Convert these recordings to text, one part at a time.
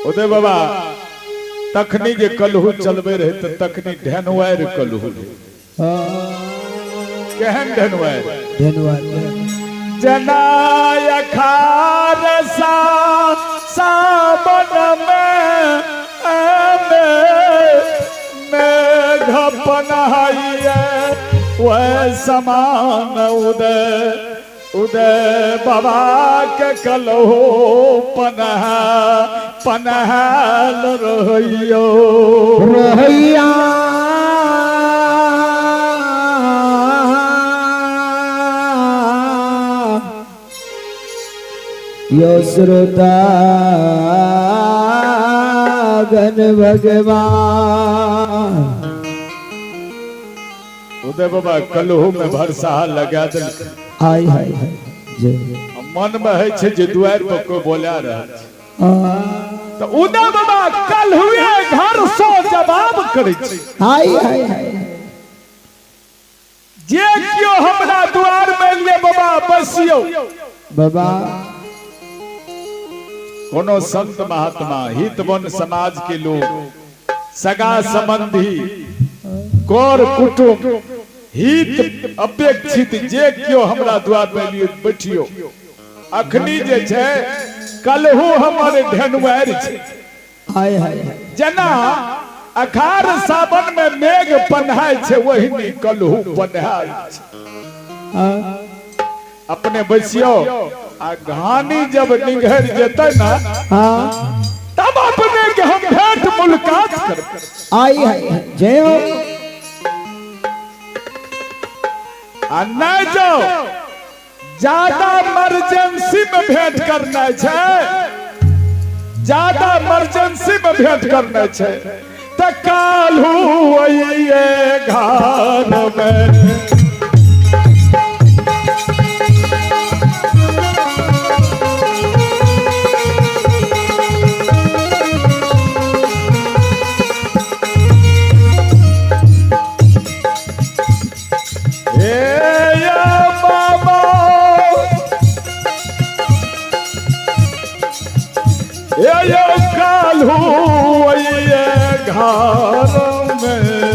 उदय बाबा तखनी जे कलहू चलबे रहे तो तखनी ढेनवार कलहू केहन ढेनवार जनाय खार सा सावन में घपनाइए वह समान उदय उदय बाबा के कलहो पनहल रहियो रहिया यो श्रोता गण भगवान उदय बाबा कलहो में भरसा लगा दिल हाय हाय मन में है छे जे दुआर पर कोई बोला रहा तो उदय बाबा कलहुए घर सो जवाब करे छे हाय हाय हाय जे क्यों हमरा द्वार में ले बाबा बसियो बाबा कोनो संत महात्मा हितवन समाज के लोग सगा संबंधी गौर कुटुंब हित अपेक्षित जे क्यों हमरा द्वार में लिए बैठियो अखनी जे छे कलहू हमारे ढेनवार छे हाय हाय जना अखार सावन में मेघ पन्हाय छे वही कलहू पन्हाय छे अपने बसियो आ घानी जब निघर जेते ना तब अपने के हम भेंट मुलाकात करब आई हाय जय हो आ नहीं जाओ ज्यादा इमरजेंसी में भेंट करना है ज्यादा इमरजेंसी में भेंट करना है तो कालू ये घर में कालू ये घर में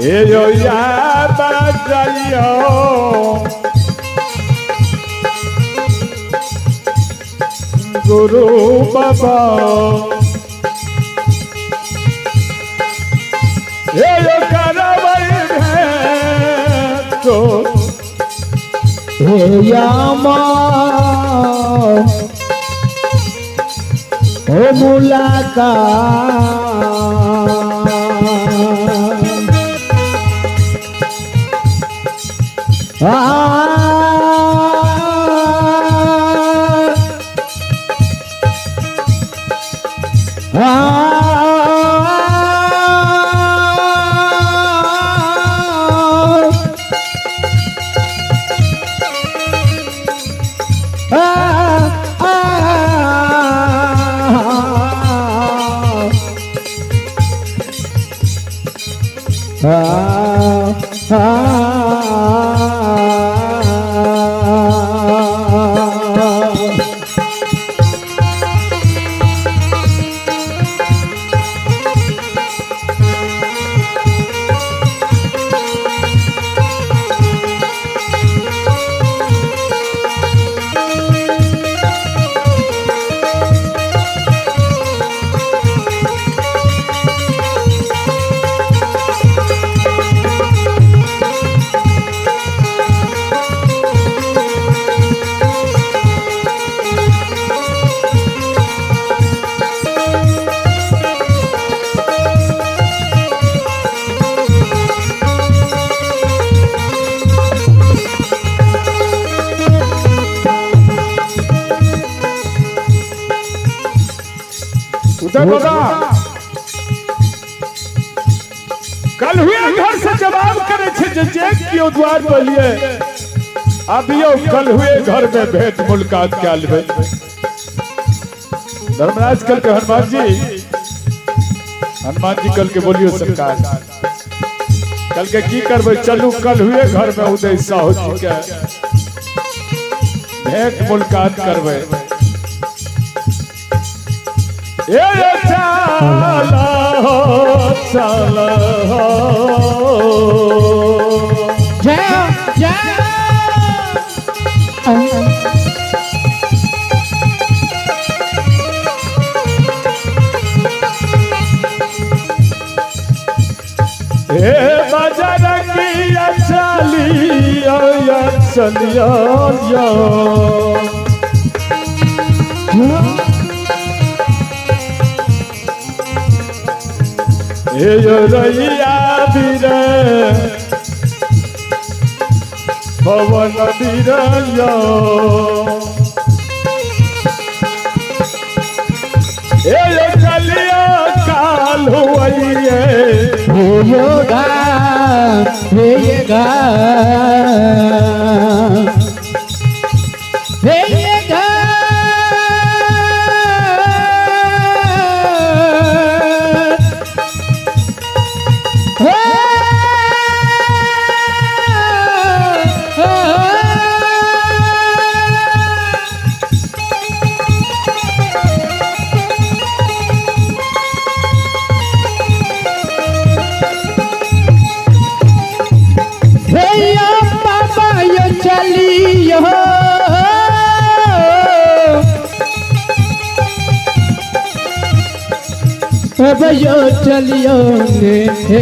ये जो याद जाइयो गुरु बाबा ये जो तो यामा ओ मुलाकात कल हुए घर से जवाब करे छे जे क्यों द्वार पर लिए अभियो कल हुए घर में भेंट मुलाकात क्या लेबे धर्मराज कल के हनुमान जी कल के बोलियो सरकार कल के की करबे चलू कल हुए घर में उदय साहू जी के भेंट मुलाकात करबे ए चला चला जय जय हे बजरंगी चलिया चलिया हे रैया बीर पवन बीरया हे चलिया काल हुए योगा अब यो चलियो हे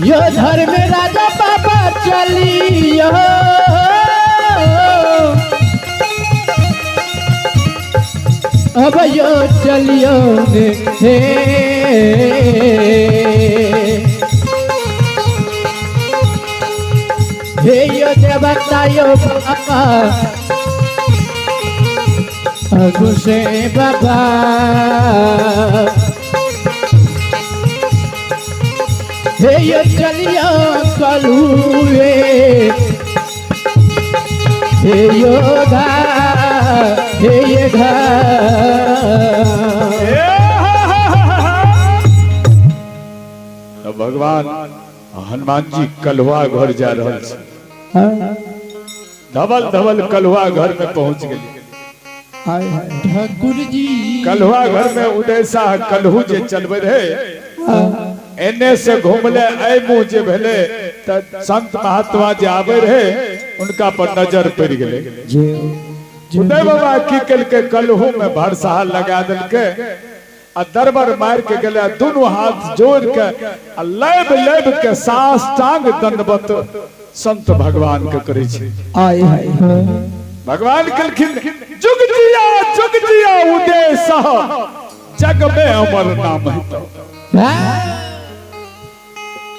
यो धर्म राजा बाबा चलियो अब यो चलियो हे हे यो देवता यो बाबा अगु से बाबा हे यो चलियो कलुए हे योगा हे ये भगवान हनुमान जी कलवा घर जा रहा है धवल धवल कलवा घर में पहुंच गए ठाकुर जी कलवा घर में उदय शाह कलहू जे चलबे रहे एने से घूमले ऐ मुंह जे भेले त संत महात्मा जे आवे रहे उनका पर नजर पड़ गए उदय बाबा की कल के कलहू में भरसा लगा दिल के आ दरबार मार के गले दोनों हाथ जोड़ के लेब लेब के साष्टांग दंडवत संत भगवान के करे छे आय हाय भगवान कलखिन जुग जिया उदय शाह जग में अमर नाम है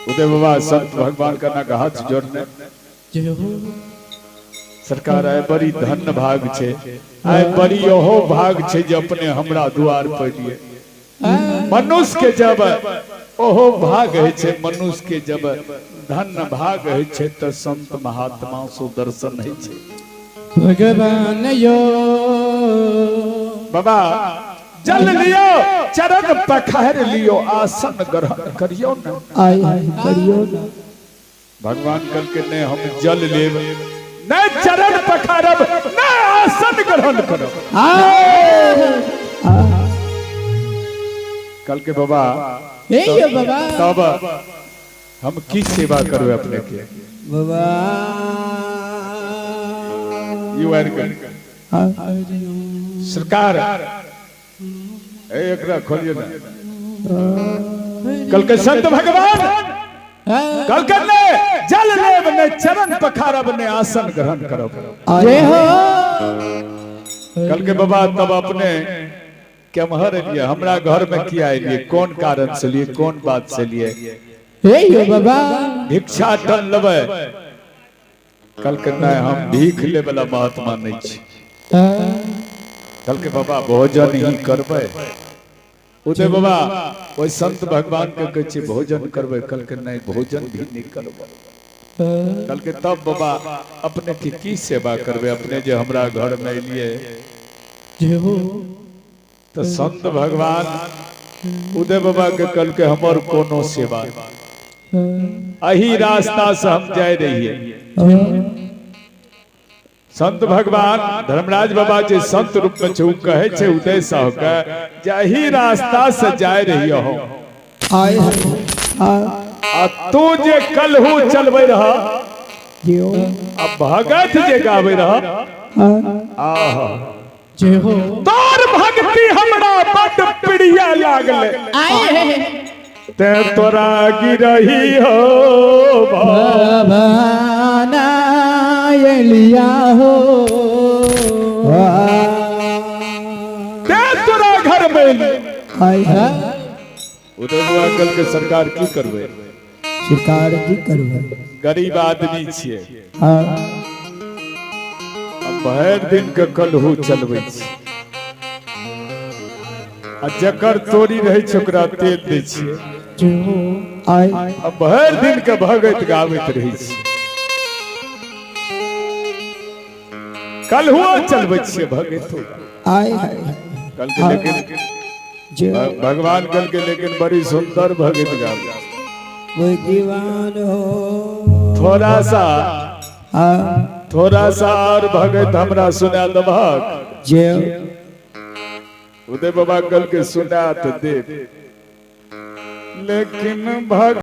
उदय बाबा संत भगवान का ना हाथ जोड़ने सरकार आए बड़ी धन भाग छे आए बड़ी ओहो भाग छे जे अपने हमरा द्वार पर दिए मनुष्य के जब ओहो भाग है छे मनुष्य के जब धन भाग है छे तो संत महात्मा सुदर्शन है छे भगवान यो बाबा जल लियो चरण पखार लियो आसन ग्रहण करियो ना आय हाय करियो ना भगवान कल के ने हम जल लेब न चरण पखारब न आसन ग्रहण करब कल के बाबा हे बाबा तब हम की सेवा करबे अपने के बाबा यू आर सरकार एकरा खोलियो ना कल के संत भगवान कल के ने जल लेब ने चरण पखारब ने आसन ग्रहण करब जय हो कल के बाबा तब अपने केमहर लिए हमरा घर में किया लिए कौन कारण से लिए कौन बात से लिए हे बाबा भिक्षा टन लेबे कल के नहीं हम भीख ले वाला महात्मा नहीं छी कल के बाबा भोजन ही करबे उदय बाबा ओइ संत भगवान के कहै छी भोजन करबे कल के नहीं भोजन भी नहीं करबे कल के तब बाबा अपने की सेवा करबे, अपने जो हमरा घर में लिए जय हो तो संत भगवान उदय बाबा के कल के हमर कोनो सेवा अही रास्ता से हम जाय रहिए। संत भगवान धर्मराज बाबा जे संत रूप में छू कहे छे उदय साह के जही रास्ता से जाय रहियो हो आए आ तू जे कलहू चलबे रहा जियो अब भगत जे गावे रहा आहा जय हो तोर भक्ति हमरा बड़ प्रिय लागले आए ते तोरा गिरही हो भवाना एलिया हो ते तोरा घर में आए है उदय बाबा कल के सरकार की करबे, शिकार की करबे, गरीब आदमी छिए हाँ अब भर दिन के कलहू चलबे छी आ जकर तोरी रहे छै ओकरा तेल दै छिए जय हो आए अब भर दिन के भगत गावैत रही छी कलहुआ चलबे छिए भगत आए कल के लेकिन जय भगवान कल के लेकिन बड़ी सुंदर भगत गावे वो दीवान हो थोड़ा सा और भगत हमरा सुना दबक जय उदय बाबा कल के सुना तो दे लेकिन भगत